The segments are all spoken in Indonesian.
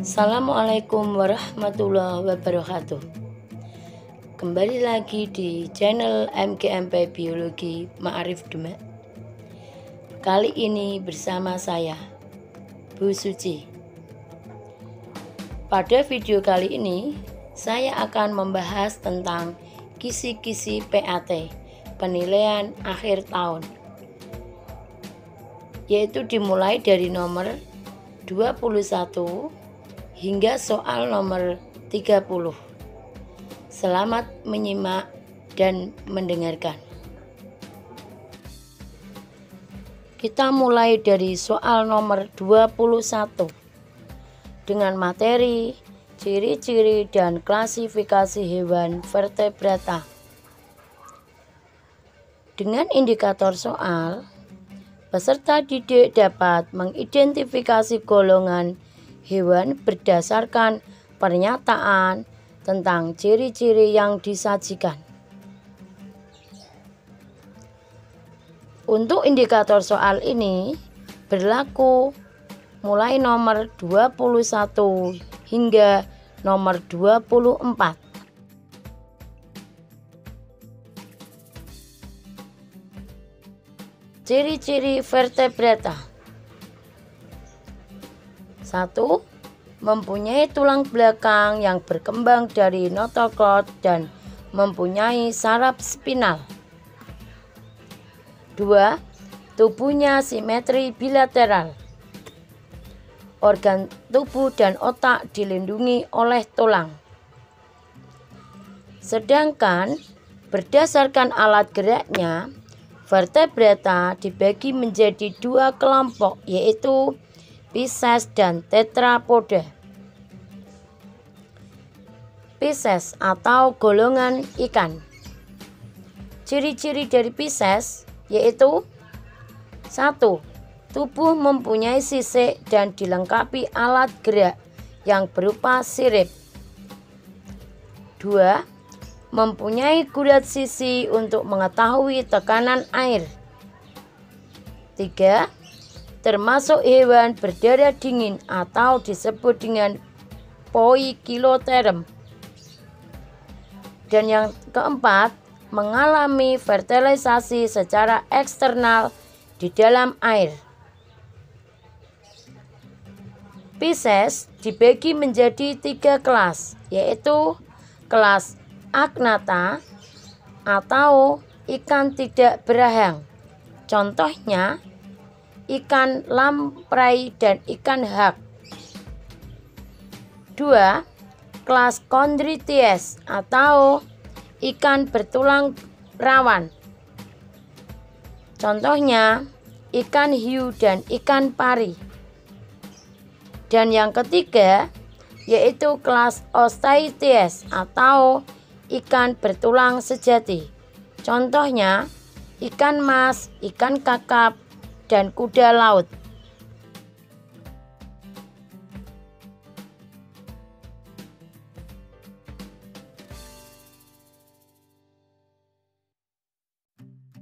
Assalamualaikum warahmatullahi wabarakatuh. Kembali lagi di channel MGMP Biologi Ma'arif Demak. Kali ini bersama saya, Bu Suci. Pada video kali ini, saya akan membahas tentang kisi-kisi PAT, penilaian akhir tahun, yaitu dimulai dari nomor 21 hingga soal nomor 30. Selamat menyimak dan mendengarkan. Kita mulai dari soal nomor 21 dengan materi, ciri-ciri dan klasifikasi hewan vertebrata. Dengan indikator soal, peserta didik dapat mengidentifikasi golongan hewan berdasarkan pernyataan tentang ciri-ciri yang disajikan. Untuk indikator soal ini berlaku mulai nomor 21 hingga nomor 24. Ciri-ciri vertebrata. 1. Mempunyai tulang belakang yang berkembang dari notochord dan mempunyai saraf spinal. 2. Tubuhnya simetri bilateral. Organ tubuh dan otak dilindungi oleh tulang. Sedangkan berdasarkan alat geraknya, vertebrata dibagi menjadi dua kelompok, yaitu Pisces dan tetrapoda. Pisces atau golongan ikan. Ciri-ciri dari Pisces yaitu 1. Tubuh mempunyai sisik dan dilengkapi alat gerak yang berupa sirip. 2. Mempunyai gurat sisi untuk mengetahui tekanan air. 3. Termasuk hewan berdarah dingin atau disebut dengan poikiloterm. Dan yang keempat, mengalami fertilisasi secara eksternal di dalam air. Pisces dibagi menjadi 3 kelas, yaitu kelas agnatha atau ikan tidak berahang. Contohnya ikan lamprey dan ikan hak. 2. Kelas chondrites atau ikan bertulang rawan. Contohnya ikan hiu dan ikan pari. Dan yang ketiga yaitu kelas osteichthyes atau ikan bertulang sejati. Contohnya ikan mas, ikan kakap, dan kuda laut.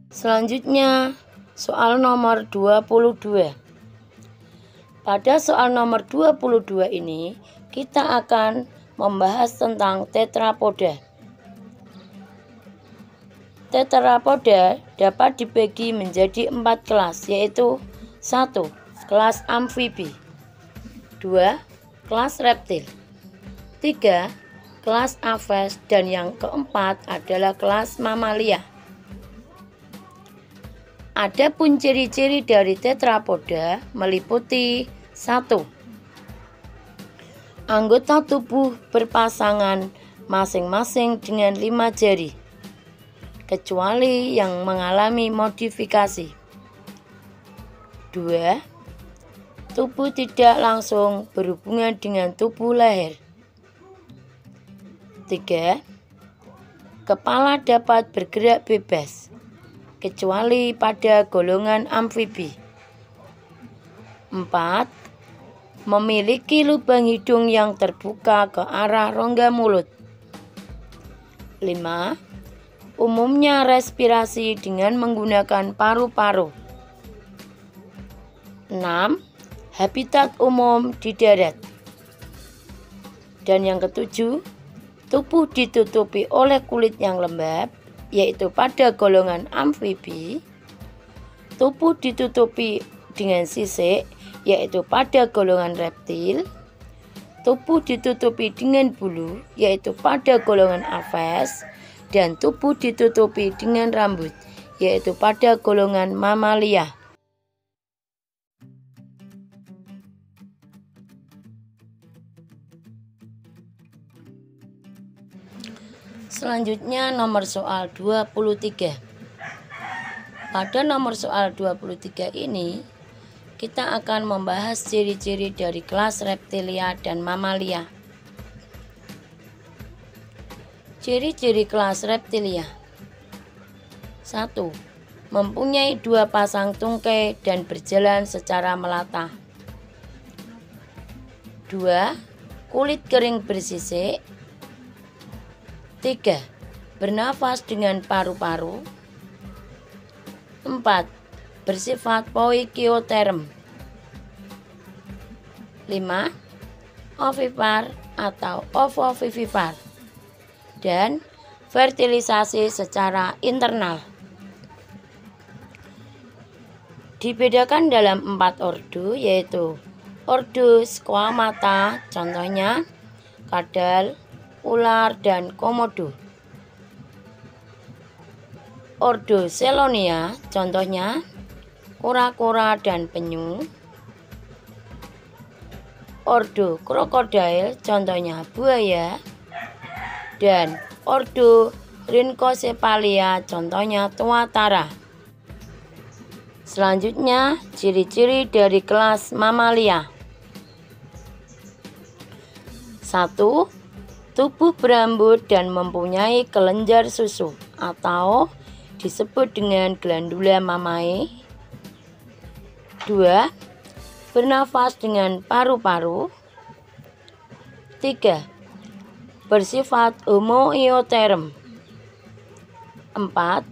Selanjutnya, soal nomor 22. Pada soal nomor 22 ini, kita akan membahas tentang tetrapoda. Tetrapoda dapat dibagi menjadi 4 kelas, yaitu 1. Kelas amfibi. 2. Kelas reptil. 3. Kelas aves. Dan yang keempat adalah kelas mamalia. Adapun ciri-ciri dari tetrapoda meliputi 1. Anggota tubuh berpasangan masing-masing dengan 5 jari, kecuali yang mengalami modifikasi. 2. Tubuh tidak langsung berhubungan dengan tubuh leher. 3. Kepala dapat bergerak bebas, kecuali pada golongan amfibi. 4. Memiliki lubang hidung yang terbuka ke arah rongga mulut. 5. Umumnya respirasi dengan menggunakan paru-paru. 6. Habitat umum di darat. Dan yang ketujuh, tubuh ditutupi oleh kulit yang lembab, yaitu pada golongan amfibi. Tubuh ditutupi dengan sisik, yaitu pada golongan reptil. Tubuh ditutupi dengan bulu, yaitu pada golongan aves. Dan tubuh ditutupi dengan rambut, yaitu pada golongan mamalia. Selanjutnya nomor soal 23. Pada nomor soal 23 ini kita akan membahas ciri-ciri dari kelas reptilia dan mamalia. Ciri-ciri kelas reptilia. 1. Mempunyai 2 pasang tungkai dan berjalan secara melata. 2. Kulit kering bersisik. 3. Bernafas dengan paru-paru. 4. Bersifat poikioterm. 5. Ovipar atau ovovivipar. Dan fertilisasi secara internal. Dibedakan dalam 4 ordo, yaitu ordo Squamata, contohnya kadal, ular, dan komodo. Ordo Selonia, contohnya kura-kura dan penyu. Ordo Krokodil, contohnya buaya. Dan ordo Rhynchocephalia, contohnya tuatara. Selanjutnya, ciri-ciri dari kelas mamalia. 1. Tubuh berambut dan mempunyai kelenjar susu atau disebut dengan glandula mamae. 2. Bernafas dengan paru-paru. 3. Bersifat homoioterm. 4.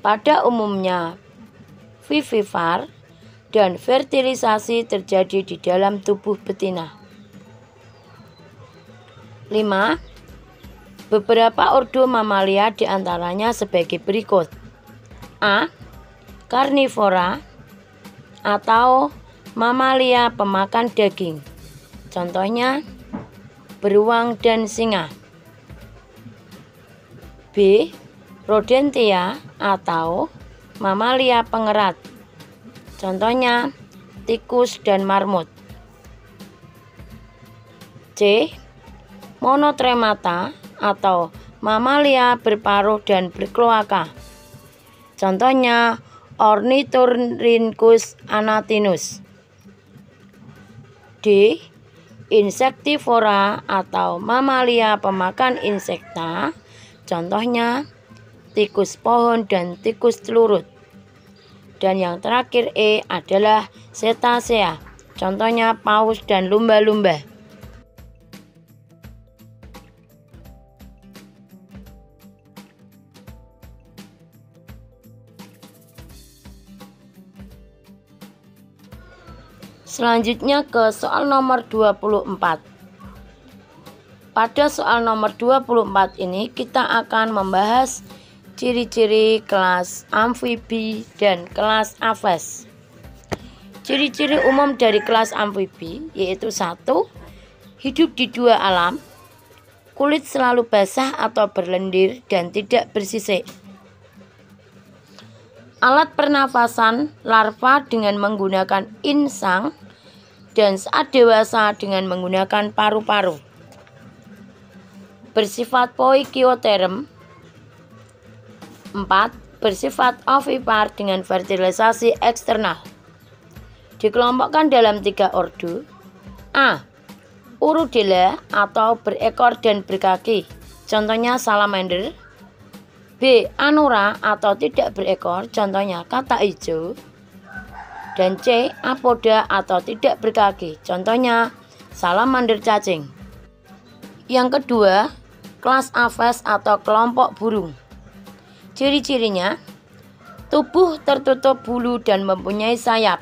Pada umumnya vivipar dan fertilisasi terjadi di dalam tubuh betina. 5. Beberapa ordo mamalia diantaranya sebagai berikut. A. Karnivora atau mamalia pemakan daging. Contohnya beruang dan singa. B. Rodentia atau mamalia pengerat. Contohnya tikus dan marmut. C. Monotremata atau mamalia berparuh dan berkloaka. Contohnya Ornithorhynchus anatinus. D. Insectivora atau mamalia pemakan insekta. Contohnya tikus pohon dan tikus telurut. Dan yang terakhir E adalah cetacea. Contohnya paus dan lumba-lumba. Selanjutnya ke soal nomor 24. Pada soal nomor 24 ini kita akan membahas ciri-ciri kelas amfibi dan kelas aves. Ciri-ciri umum dari kelas amfibi yaitu 1. Hidup di 2 alam. Kulit selalu basah atau berlendir dan tidak bersisik. Alat pernafasan larva dengan menggunakan insang dan saat dewasa dengan menggunakan paru-paru. Bersifat poikioterm. 4. Bersifat ovipar dengan fertilisasi eksternal. Dikelompokkan dalam 3 ordo. A. Urudela atau berekor dan berkaki. Contohnya salamander. B. Anura atau tidak berekor. Contohnya katak hijau. Dan C. Apoda atau tidak berkaki. Contohnya salamander cacing. Yang kedua, kelas aves atau kelompok burung. Ciri-cirinya, tubuh tertutup bulu dan mempunyai sayap.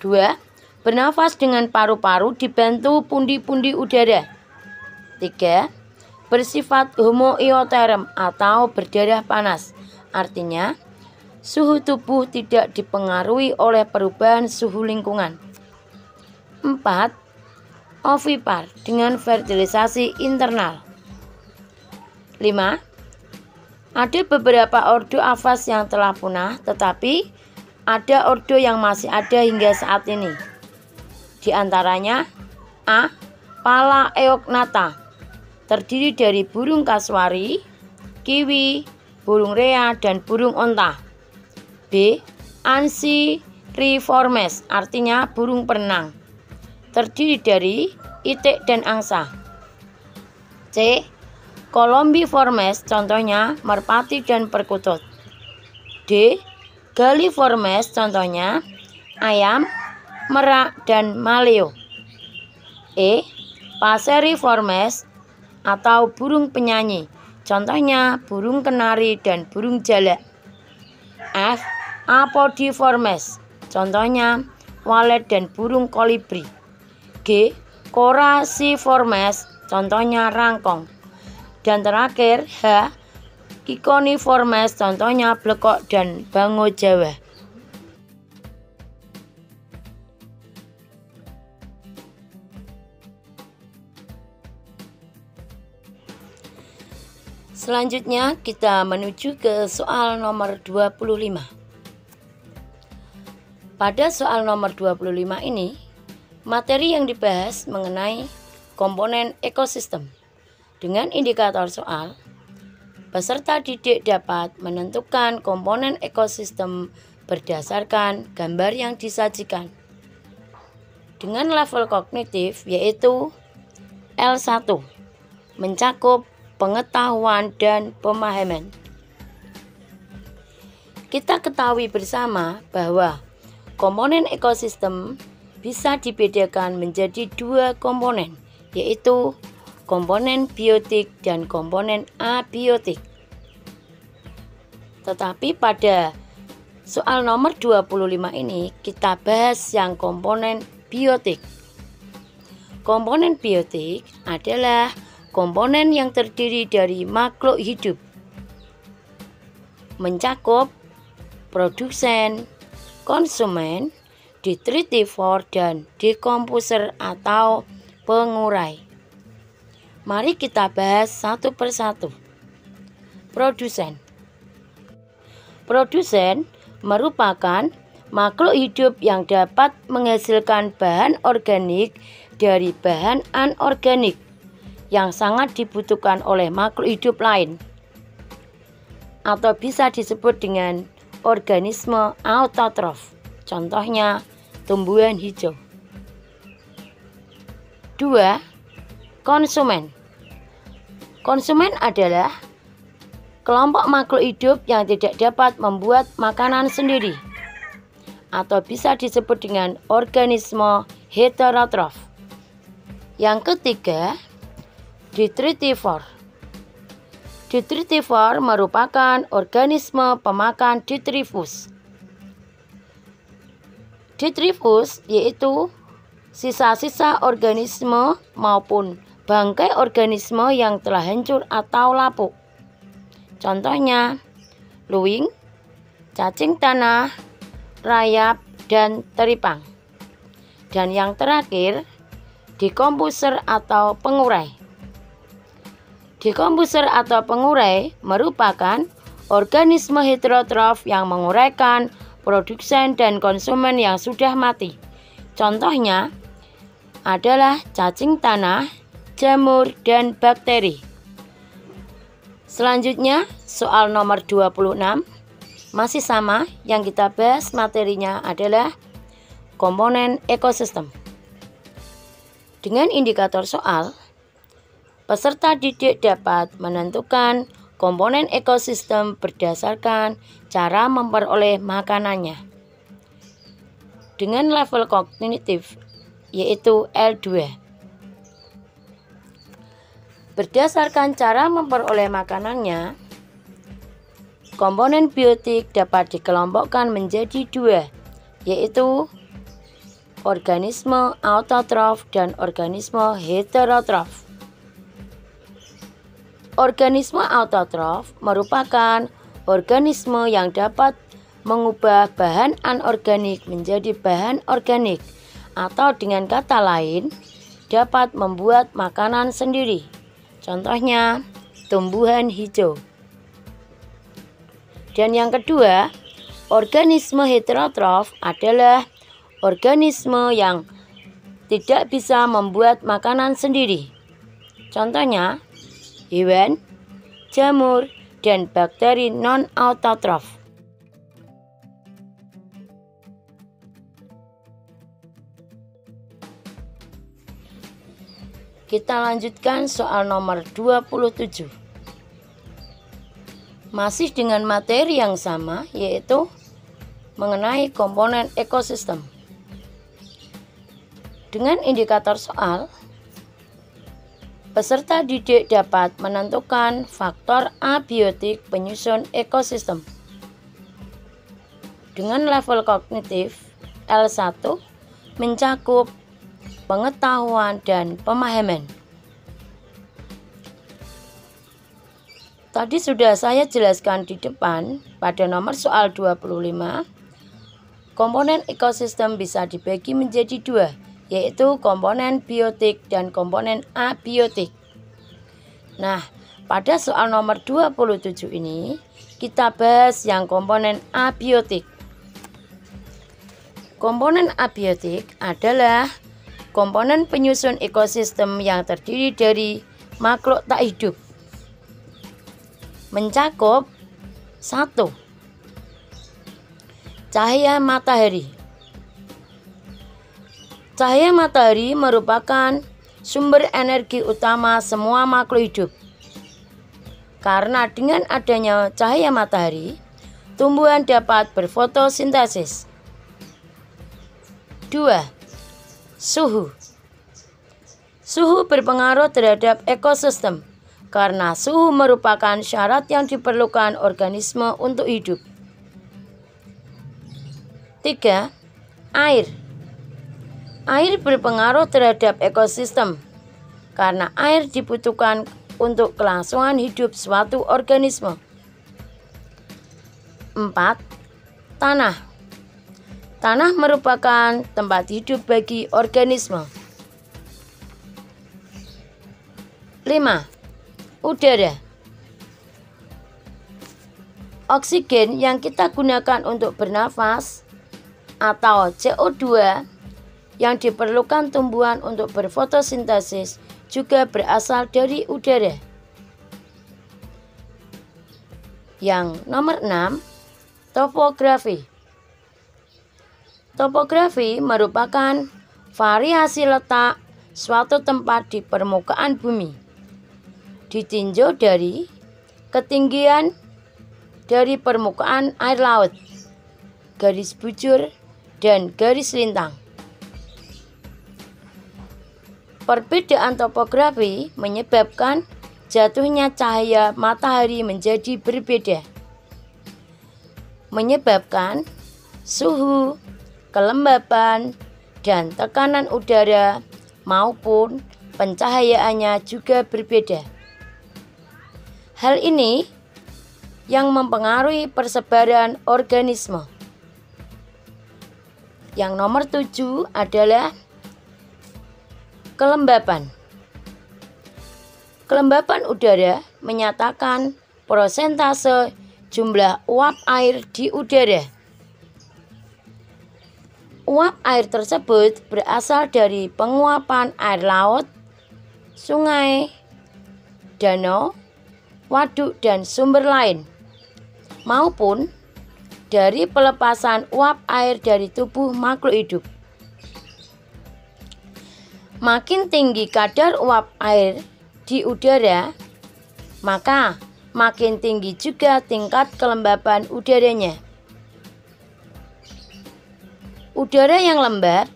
2. Bernafas dengan paru-paru dibantu pundi-pundi udara. 3. Bersifat homoioterm atau berdarah panas. Artinya, suhu tubuh tidak dipengaruhi oleh perubahan suhu lingkungan. 4. Ovipar dengan fertilisasi internal. 5. Ada beberapa ordo Aphas yang telah punah, tetapi ada ordo yang masih ada hingga saat ini. Di antaranya A. Palaeognatha, terdiri dari burung kasuari, kiwi, burung rea, dan burung onta. B. Anseriformes, artinya burung perenang, terdiri dari itik dan angsa. C. Columbiformes, contohnya merpati dan perkutut. D. Galliformes, contohnya ayam, merak, dan maleo. E. Passeriformes atau burung penyanyi, contohnya burung kenari dan burung jalak. F. Apodiformes, contohnya walet dan burung kolibri. G. Coraciformes, contohnya rangkong. Dan terakhir H. Iconiformes, contohnya blekok dan bango Jawa. Selanjutnya kita menuju ke soal nomor 25. Pada soal nomor 25 ini, materi yang dibahas mengenai komponen ekosistem. Dengan indikator soal, peserta didik dapat menentukan komponen ekosistem berdasarkan gambar yang disajikan. Dengan level kognitif yaitu L1, mencakup pengetahuan dan pemahaman. Kita ketahui bersama bahwa komponen ekosistem bisa dibedakan menjadi dua komponen, yaitu komponen biotik dan komponen abiotik. Tetapi pada soal nomor 25 ini kita bahas yang komponen biotik. Komponen biotik adalah komponen yang terdiri dari makhluk hidup, mencakup produsen, konsumen, detritivor, dan dekomposer atau pengurai. Mari kita bahas satu persatu. Produsen. Produsen merupakan makhluk hidup yang dapat menghasilkan bahan organik dari bahan anorganik yang sangat dibutuhkan oleh makhluk hidup lain, atau bisa disebut dengan organisme autotrof. Contohnya tumbuhan hijau. 2. Konsumen. Konsumen adalah kelompok makhluk hidup yang tidak dapat membuat makanan sendiri, atau bisa disebut dengan organisme heterotrof. Yang ketiga, detritivor. Detritivor merupakan organisme pemakan detritus. Detritus yaitu sisa-sisa organisme maupun bangkai organisme yang telah hancur atau lapuk. Contohnya luwing, cacing tanah, rayap, dan teripang. Dan yang terakhir, dekomposer atau pengurai. Dekomposer atau pengurai merupakan organisme heterotrof yang menguraikan produsen dan konsumen yang sudah mati. Contohnya adalah cacing tanah, jamur, dan bakteri. Selanjutnya soal nomor 26 masih sama, yang kita bahas materinya adalah komponen ekosistem. Dengan indikator soal, peserta didik dapat menentukan komponen ekosistem berdasarkan cara memperoleh makanannya. Dengan level kognitif yaitu L2. Berdasarkan cara memperoleh makanannya, komponen biotik dapat dikelompokkan menjadi dua, yaitu organisme autotrof dan organisme heterotrof. Organisme autotrof merupakan organisme yang dapat mengubah bahan anorganik menjadi bahan organik, atau dengan kata lain dapat membuat makanan sendiri. Contohnya tumbuhan hijau. Dan yang kedua, organisme heterotrof adalah organisme yang tidak bisa membuat makanan sendiri. Contohnya hewan, jamur, dan bakteri non-autotrof. Kita lanjutkan soal nomor 27. Masih dengan materi yang sama, yaitu mengenai komponen ekosistem. Dengan indikator soal, peserta didik dapat menentukan faktor abiotik penyusun ekosistem. Dengan level kognitif L1 mencakup pengetahuan dan pemahaman. Tadi sudah saya jelaskan di depan pada nomor soal 25. Komponen ekosistem bisa dibagi menjadi dua, yaitu komponen biotik dan komponen abiotik. Nah, pada soal nomor 27 ini kita bahas yang komponen abiotik. Komponen abiotik adalah komponen penyusun ekosistem yang terdiri dari makhluk tak hidup. Mencakup 1. Cahaya matahari. Cahaya matahari merupakan sumber energi utama semua makhluk hidup. Karena dengan adanya cahaya matahari, tumbuhan dapat berfotosintesis. 2. Suhu. Suhu berpengaruh terhadap ekosistem karena suhu merupakan syarat yang diperlukan organisme untuk hidup. 3. Air. Air berpengaruh terhadap ekosistem karena air dibutuhkan untuk kelangsungan hidup suatu organisme. 4. Tanah. Tanah merupakan tempat hidup bagi organisme. 5. Udara. Oksigen yang kita gunakan untuk bernafas atau CO2 yang diperlukan tumbuhan untuk berfotosintesis juga berasal dari udara. Yang nomor 6, topografi. Topografi merupakan variasi letak suatu tempat di permukaan bumi, ditinjau dari ketinggian dari permukaan air laut, garis bujur, dan garis lintang. Perbedaan topografi menyebabkan jatuhnya cahaya matahari menjadi berbeda, menyebabkan suhu, kelembapan, dan tekanan udara maupun pencahayaannya juga berbeda. Hal ini yang mempengaruhi persebaran organisme. Yang nomor 7 adalah kelembapan. Kelembapan udara menyatakan persentase jumlah uap air di udara. Uap air tersebut berasal dari penguapan air laut, sungai, danau, waduk, dan sumber lain, maupun dari pelepasan uap air dari tubuh makhluk hidup. Makin tinggi kadar uap air di udara, maka makin tinggi juga tingkat kelembapan udaranya. Udara yang lembab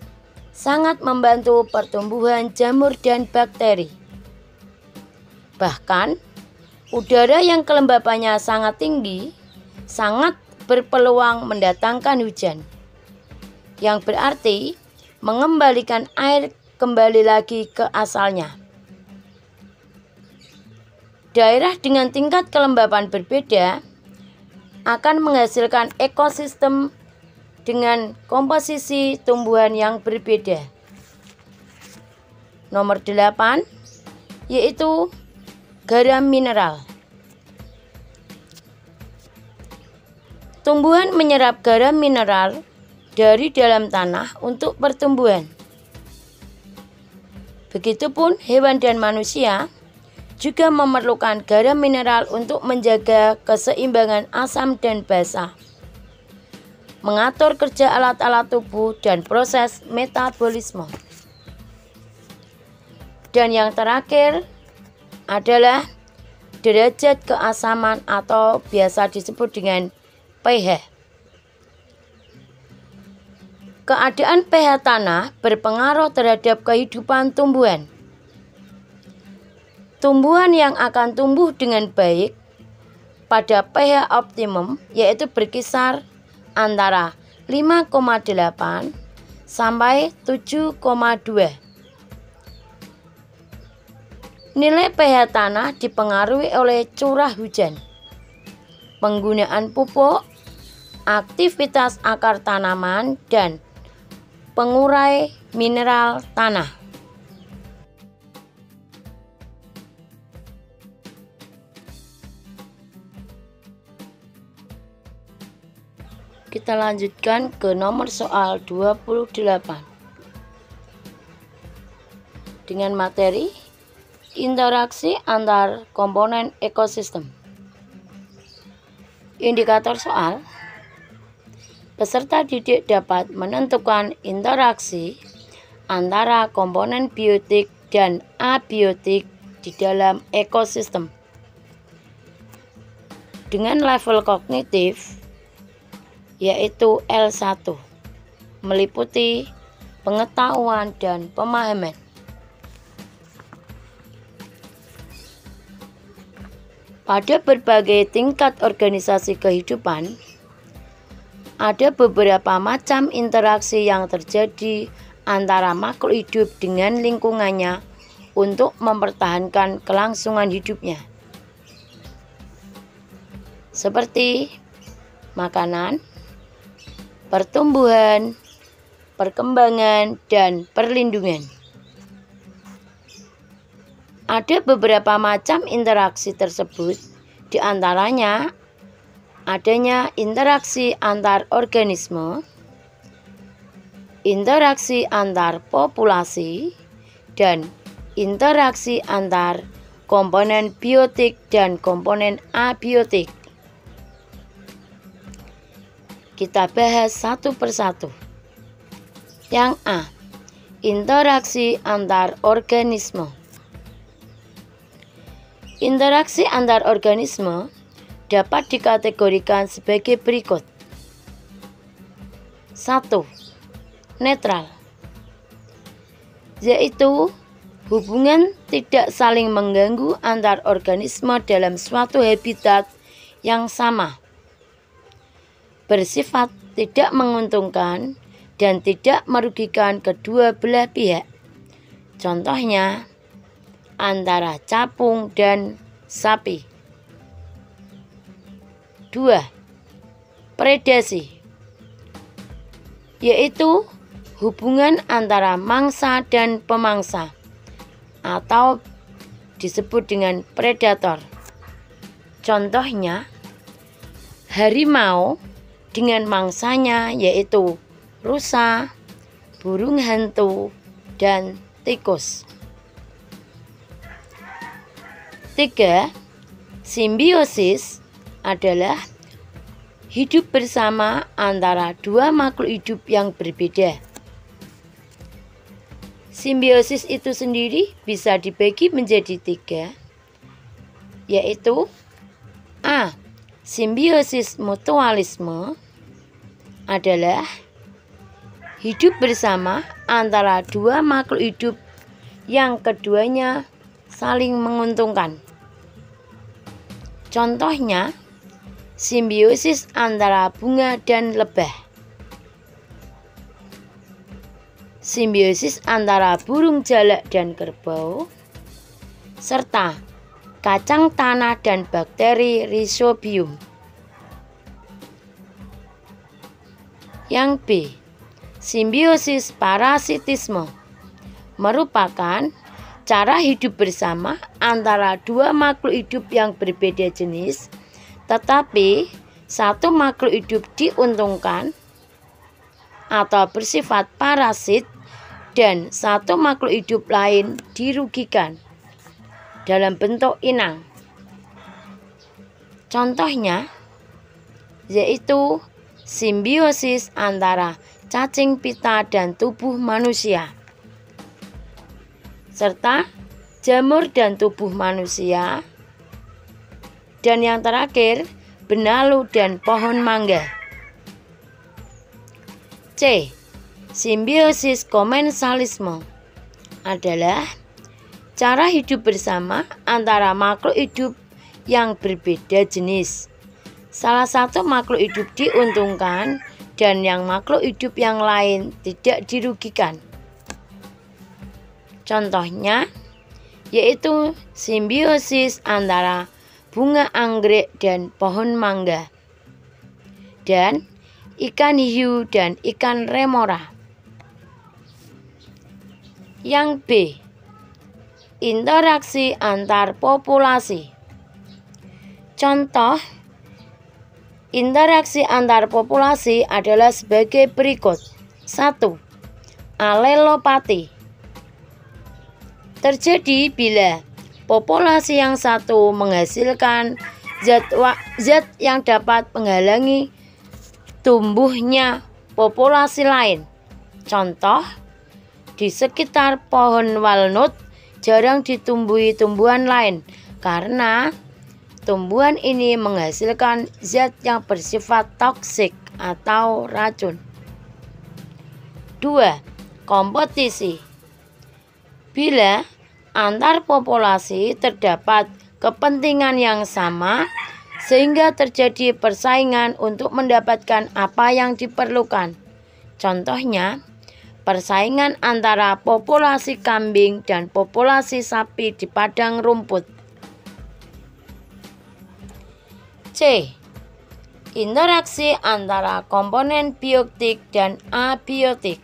sangat membantu pertumbuhan jamur dan bakteri. Bahkan, udara yang kelembapannya sangat tinggi sangat berpeluang mendatangkan hujan, yang berarti mengembalikan air kembali lagi ke asalnya. Daerah dengan tingkat kelembapan berbeda akan menghasilkan ekosistem dengan komposisi tumbuhan yang berbeda. Nomor 8 yaitu garam mineral. Tumbuhan menyerap garam mineral dari dalam tanah untuk pertumbuhan. Begitupun hewan dan manusia juga memerlukan garam mineral untuk menjaga keseimbangan asam dan basa, mengatur kerja alat-alat tubuh dan proses metabolisme. Dan yang terakhir adalah derajat keasaman atau biasa disebut dengan pH. Keadaan pH tanah berpengaruh terhadap kehidupan tumbuhan. Tumbuhan yang akan tumbuh dengan baik pada pH optimum yaitu berkisar antara 5,8 sampai 7,2. Nilai pH tanah dipengaruhi oleh curah hujan, penggunaan pupuk, aktivitas akar tanaman, dan pengurai mineral tanah. Kita lanjutkan ke nomor soal 28 dengan materi interaksi antar komponen ekosistem. Indikator soal: peserta didik dapat menentukan interaksi antara komponen biotik dan abiotik di dalam ekosistem dengan level kognitif yaitu L1, meliputi pengetahuan dan pemahaman. Pada berbagai tingkat organisasi kehidupan, ada beberapa macam interaksi yang terjadi antara makhluk hidup dengan lingkungannya untuk mempertahankan kelangsungan hidupnya, seperti makanan, pertumbuhan, perkembangan, dan perlindungan. Ada beberapa macam interaksi tersebut, di antaranya adanya interaksi antar organisme, interaksi antar populasi, dan interaksi antar komponen biotik dan komponen abiotik. Kita bahas satu persatu. Yang A, interaksi antar organisme. Interaksi antar organisme dapat dikategorikan sebagai berikut. 1. Netral, yaitu hubungan tidak saling mengganggu antar organisme dalam suatu habitat yang sama, bersifat tidak menguntungkan dan tidak merugikan kedua belah pihak. Contohnya antara capung dan sapi. 2. Predasi, yaitu hubungan antara mangsa dan pemangsa atau disebut dengan predator. Contohnya harimau dengan mangsanya yaitu rusa, burung hantu, dan tikus. 3. Simbiosis adalah hidup bersama antara dua makhluk hidup yang berbeda. Simbiosis itu sendiri bisa dibagi menjadi 3, yaitu A. Simbiosis mutualisme adalah hidup bersama antara dua makhluk hidup yang keduanya saling menguntungkan. Contohnya simbiosis antara bunga dan lebah, simbiosis antara burung jalak dan kerbau, serta kacang tanah, dan bakteri Rhizobium. Yang B. Simbiosis parasitisme merupakan cara hidup bersama antara dua makhluk hidup yang berbeda jenis, tetapi satu makhluk hidup diuntungkan atau bersifat parasit dan satu makhluk hidup lain dirugikan dalam bentuk inang. Contohnya yaitu simbiosis antara cacing pita dan tubuh manusia, serta jamur dan tubuh manusia, dan yang terakhir benalu dan pohon mangga. C. Simbiosis komensalisme adalah cara hidup bersama antara makhluk hidup yang berbeda jenis. Salah satu makhluk hidup diuntungkan dan yang makhluk hidup yang lain tidak dirugikan. Contohnya yaitu simbiosis antara bunga anggrek dan pohon mangga, dan ikan hiu dan ikan remora. Yang B. Interaksi antar populasi. Contoh interaksi antar populasi adalah sebagai berikut. 1. Alelopati terjadi bila populasi yang satu menghasilkan zat yang dapat menghalangi tumbuhnya populasi lain. Contoh, di sekitar pohon walnut jarang ditumbuhi tumbuhan lain karena tumbuhan ini menghasilkan zat yang bersifat toksik atau racun. 2. Kompetisi. Bila antar populasi terdapat kepentingan yang sama sehingga terjadi persaingan untuk mendapatkan apa yang diperlukan. Contohnya, persaingan antara populasi kambing dan populasi sapi di padang rumput. C. Interaksi antara komponen biotik dan abiotik.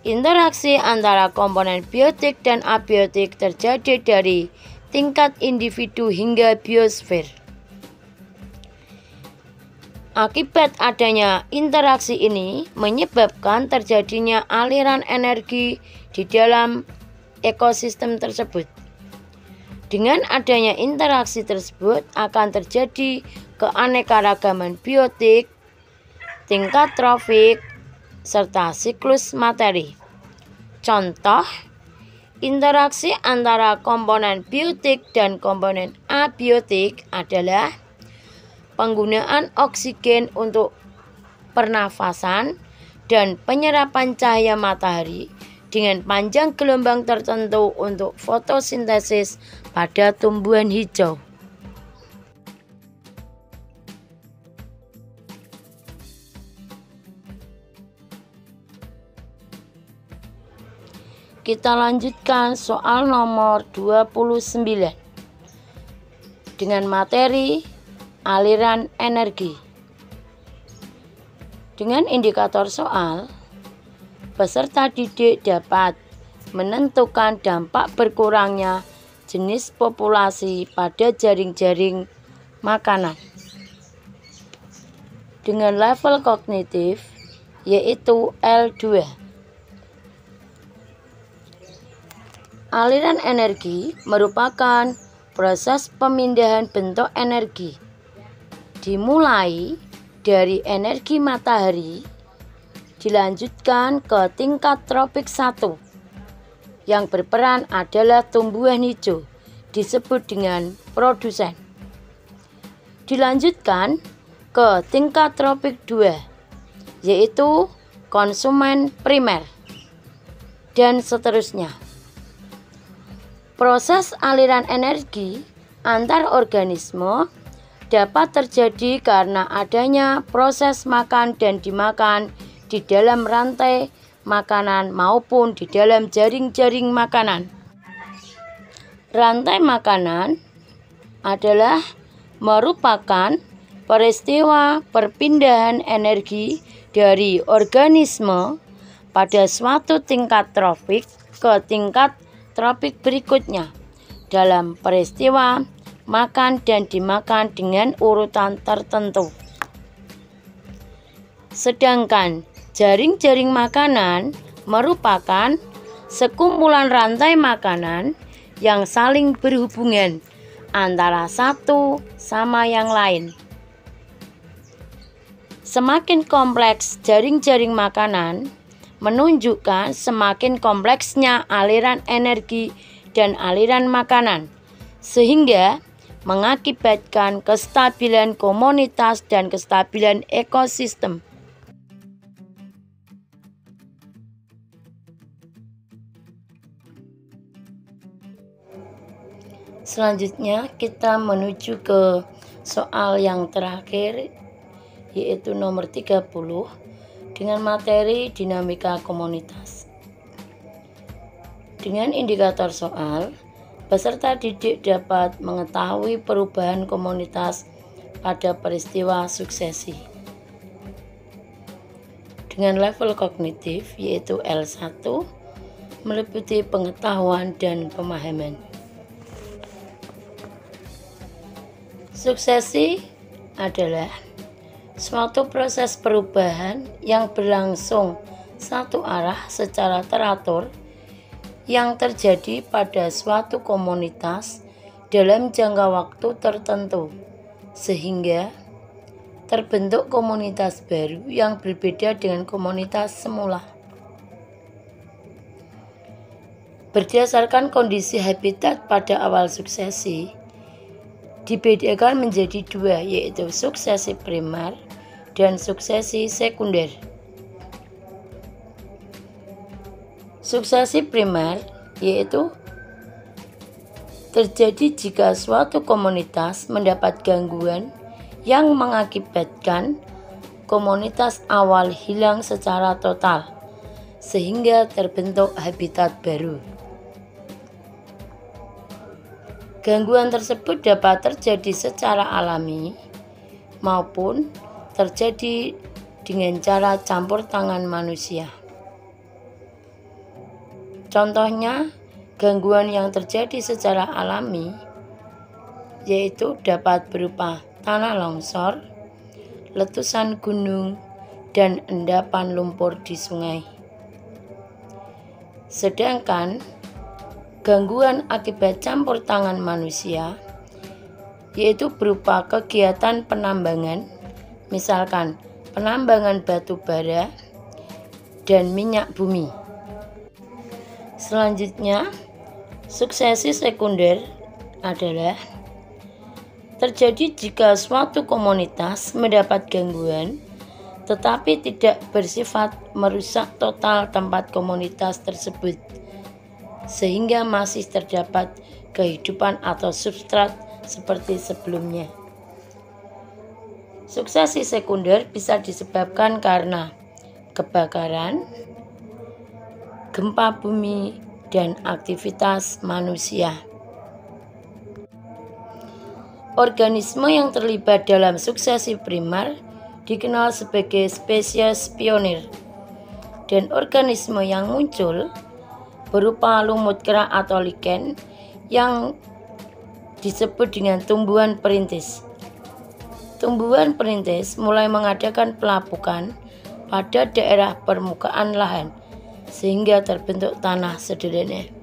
Interaksi antara komponen biotik dan abiotik terjadi dari tingkat individu hingga biosfer. Akibat adanya interaksi ini menyebabkan terjadinya aliran energi di dalam ekosistem tersebut. Dengan adanya interaksi tersebut akan terjadi keanekaragaman biotik, tingkat trofik, serta siklus materi. Contoh, interaksi antara komponen biotik dan komponen abiotik adalah penggunaan oksigen untuk pernafasan dan penyerapan cahaya matahari dengan panjang gelombang tertentu untuk fotosintesis pada tumbuhan hijau. Kita lanjutkan soal nomor 29 dengan materi aliran energi. Dengan indikator soal, peserta didik dapat menentukan dampak berkurangnya jenis populasi pada jaring-jaring makanan dengan level kognitif yaitu L2. Aliran energi merupakan proses pemindahan bentuk energi, dimulai dari energi matahari, dilanjutkan ke tingkat tropik 1. Yang berperan adalah tumbuhan hijau, disebut dengan produsen. Dilanjutkan ke tingkat tropik 2, yaitu konsumen primer, dan seterusnya. Proses aliran energi antar organisme dapat terjadi karena adanya proses makan dan dimakan di dalam rantai makanan maupun di dalam jaring-jaring makanan. Rantai makanan adalah merupakan peristiwa perpindahan energi dari organisme pada suatu tingkat trofik ke tingkat tropik berikutnya dalam peristiwa makan dan dimakan dengan urutan tertentu. Sedangkan jaring-jaring makanan merupakan sekumpulan rantai makanan yang saling berhubungan antara satu sama yang lain. Semakin kompleks jaring-jaring makanan menunjukkan semakin kompleksnya aliran energi dan aliran makanan, sehingga mengakibatkan kestabilan komunitas dan kestabilan ekosistem. Selanjutnya kita menuju ke soal yang terakhir, yaitu nomor 30 dengan materi dinamika komunitas. Dengan indikator soal, peserta didik dapat mengetahui perubahan komunitas pada peristiwa suksesi. Dengan level kognitif yaitu L1 meliputi pengetahuan dan pemahaman. Suksesi adalah suatu proses perubahan yang berlangsung satu arah secara teratur yang terjadi pada suatu komunitas dalam jangka waktu tertentu, sehingga terbentuk komunitas baru yang berbeda dengan komunitas semula. Berdasarkan kondisi habitat pada awal suksesi, dibedakan menjadi dua, yaitu suksesi primer dan suksesi sekunder. Suksesi primer yaitu terjadi jika suatu komunitas mendapat gangguan yang mengakibatkan komunitas awal hilang secara total, sehingga terbentuk habitat baru. Gangguan tersebut dapat terjadi secara alami maupun terjadi dengan cara campur tangan manusia. Contohnya, gangguan yang terjadi secara alami yaitu dapat berupa tanah longsor, letusan gunung, dan endapan lumpur di sungai. Sedangkan gangguan akibat campur tangan manusia yaitu berupa kegiatan penambangan, misalkan penambangan batu bara dan minyak bumi. Selanjutnya, suksesi sekunder adalah terjadi jika suatu komunitas mendapat gangguan tetapi tidak bersifat merusak total tempat komunitas tersebut, sehingga masih terdapat kehidupan atau substrat seperti sebelumnya. Suksesi sekunder bisa disebabkan karena kebakaran, gempa bumi, dan aktivitas manusia. Organisme yang terlibat dalam suksesi primer dikenal sebagai spesies pionir, dan organisme yang muncul berupa lumut kerak atau lichen yang disebut dengan tumbuhan perintis. Tumbuhan perintis mulai mengadakan pelapukan pada daerah permukaan lahan sehingga terbentuk tanah sederhana.